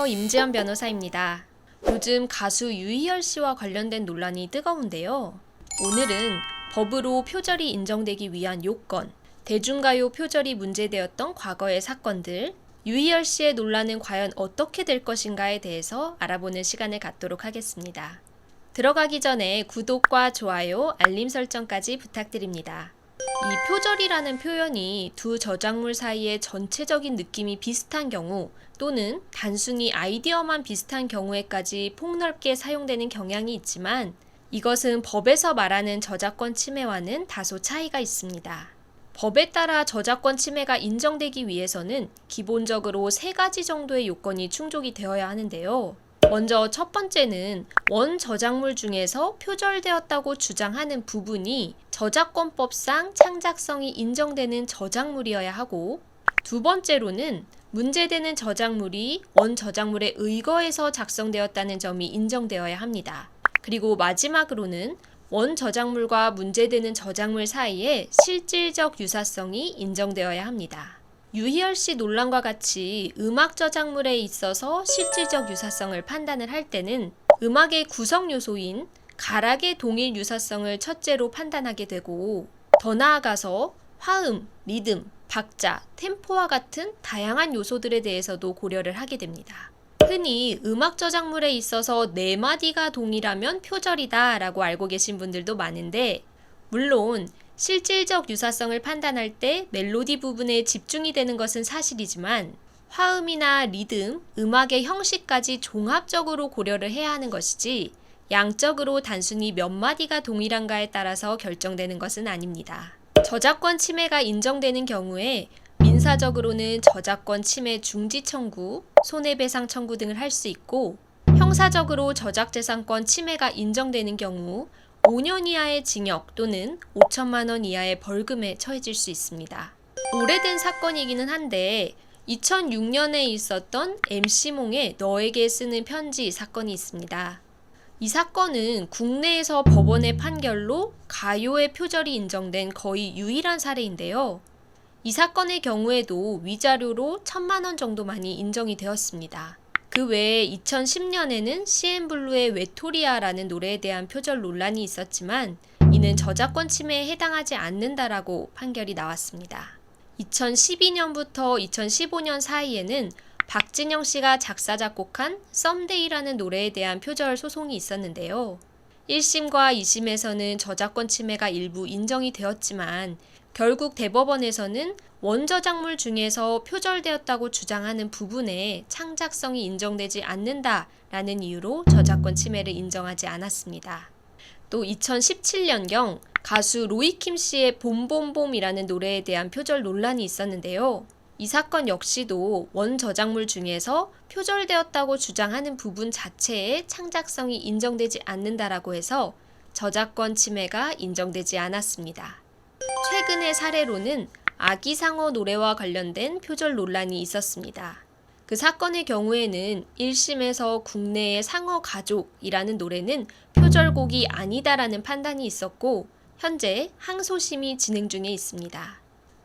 안녕하세요. 임지연 변호사입니다. 요즘 가수 유희열 씨와 관련된 논란이 뜨거운데요. 오늘은 법으로 표절이 인정되기 위한 요건, 대중가요 표절이 문제되었던 과거의 사건들, 유희열 씨의 논란은 과연 어떻게 될 것인가에 대해서 알아보는 시간을 갖도록 하겠습니다. 들어가기 전에 구독과 좋아요, 알림 설정까지 부탁드립니다. 이 표절이라는 표현이 두 저작물 사이의 전체적인 느낌이 비슷한 경우 또는 단순히 아이디어만 비슷한 경우에까지 폭넓게 사용되는 경향이 있지만 이것은 법에서 말하는 저작권 침해와는 다소 차이가 있습니다. 법에 따라 저작권 침해가 인정되기 위해서는 기본적으로 3가지 정도의 요건이 충족이 되어야 하는데요. 먼저 첫 번째는 원 저작물 중에서 표절되었다고 주장하는 부분이 저작권법상 창작성이 인정되는 저작물이어야 하고, 두 번째로는 문제되는 저작물이 원 저작물에 의거해서 작성되었다는 점이 인정되어야 합니다. 그리고 마지막으로는 원 저작물과 문제되는 저작물 사이에 실질적 유사성이 인정되어야 합니다. 유희열 씨 논란과 같이 음악 저작물에 있어서 실질적 유사성을 판단을 할 때는 음악의 구성 요소인 가락의 동일 유사성을 첫째로 판단하게 되고, 더 나아가서 화음, 리듬, 박자, 템포와 같은 다양한 요소들에 대해서도 고려를 하게 됩니다. 흔히 음악 저작물에 있어서 4마디가 동일하면 표절이다 라고 알고 계신 분들도 많은데, 물론 실질적 유사성을 판단할 때 멜로디 부분에 집중이 되는 것은 사실이지만 화음이나 리듬, 음악의 형식까지 종합적으로 고려를 해야 하는 것이지 양적으로 단순히 몇 마디가 동일한가에 따라서 결정되는 것은 아닙니다. 저작권 침해가 인정되는 경우에 민사적으로는 저작권 침해 중지 청구, 손해배상 청구 등을 할 수 있고, 형사적으로 저작재산권 침해가 인정되는 경우 5년 이하의 징역 또는 5천만 원 이하의 벌금에 처해질 수 있습니다. 오래된 사건이기는 한데 2006년에 있었던 MC몽의 너에게 쓰는 편지 사건이 있습니다. 이 사건은 국내에서 법원의 판결로 가요의 표절이 인정된 거의 유일한 사례인데요. 이 사건의 경우에도 위자료로 1,000만 원 정도만이 인정이 되었습니다. 그 외에 2010년에는 CN블루의 외톨이야라는 노래에 대한 표절 논란이 있었지만 이는 저작권 침해에 해당하지 않는다라고 판결이 나왔습니다. 2012년부터 2015년 사이에는 박진영 씨가 작사 작곡한 썸데이라는 노래에 대한 표절 소송이 있었는데요. 1심과 2심에서는 저작권 침해가 일부 인정이 되었지만 결국 대법원에서는 원저작물 중에서 표절되었다고 주장하는 부분에 창작성이 인정되지 않는다라는 이유로 저작권 침해를 인정하지 않았습니다. 또 2017년경 가수 로이킴 씨의 봄봄봄이라는 노래에 대한 표절 논란이 있었는데요. 이 사건 역시도 원저작물 중에서 표절되었다고 주장하는 부분 자체에 창작성이 인정되지 않는다라고 해서 저작권 침해가 인정되지 않았습니다. 최근의 사례로는 아기상어 노래와 관련된 표절 논란이 있었습니다. 그 사건의 경우에는 1심에서 국내의 상어 가족이라는 노래는 표절곡이 아니다라는 판단이 있었고, 현재 항소심이 진행 중에 있습니다.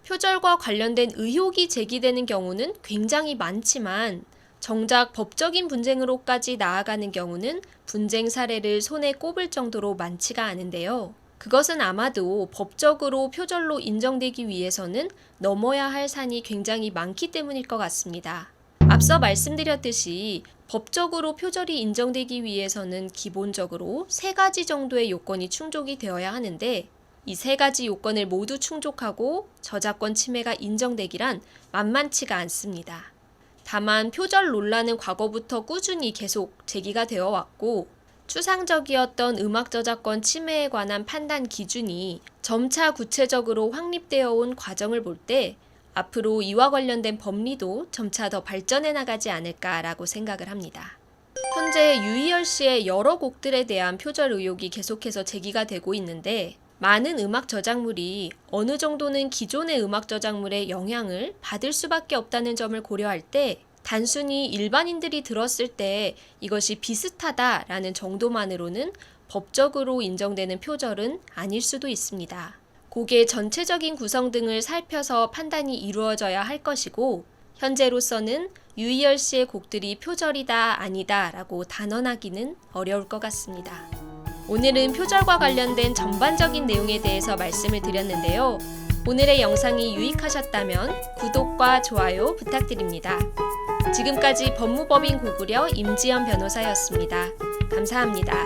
표절과 관련된 의혹이 제기되는 경우는 굉장히 많지만 정작 법적인 분쟁으로까지 나아가는 경우는 분쟁 사례를 손에 꼽을 정도로 많지가 않은데요. 그것은 아마도 법적으로 표절로 인정되기 위해서는 넘어야 할 산이 굉장히 많기 때문일 것 같습니다. 앞서 말씀드렸듯이 법적으로 표절이 인정되기 위해서는 기본적으로 3가지 정도의 요건이 충족이 되어야 하는데, 이 3가지 요건을 모두 충족하고 저작권 침해가 인정되기란 만만치가 않습니다. 다만 표절 논란은 과거부터 꾸준히 계속 제기가 되어 왔고, 추상적이었던 음악 저작권 침해에 관한 판단 기준이 점차 구체적으로 확립되어 온 과정을 볼 때 앞으로 이와 관련된 법리도 점차 더 발전해 나가지 않을까라고 생각을 합니다. 현재 유희열 씨의 여러 곡들에 대한 표절 의혹이 계속해서 제기가 되고 있는데, 많은 음악 저작물이 어느 정도는 기존의 음악 저작물의 영향을 받을 수밖에 없다는 점을 고려할 때 단순히 일반인들이 들었을 때 이것이 비슷하다라는 정도만으로는 법적으로 인정되는 표절은 아닐 수도 있습니다. 곡의 전체적인 구성 등을 살펴서 판단이 이루어져야 할 것이고, 현재로서는 유희열 씨의 곡들이 표절이다 아니다 라고 단언하기는 어려울 것 같습니다. 오늘은 표절과 관련된 전반적인 내용에 대해서 말씀을 드렸는데요. 오늘의 영상이 유익하셨다면 구독과 좋아요 부탁드립니다. 지금까지 법무법인 고구려 임지연 변호사였습니다. 감사합니다.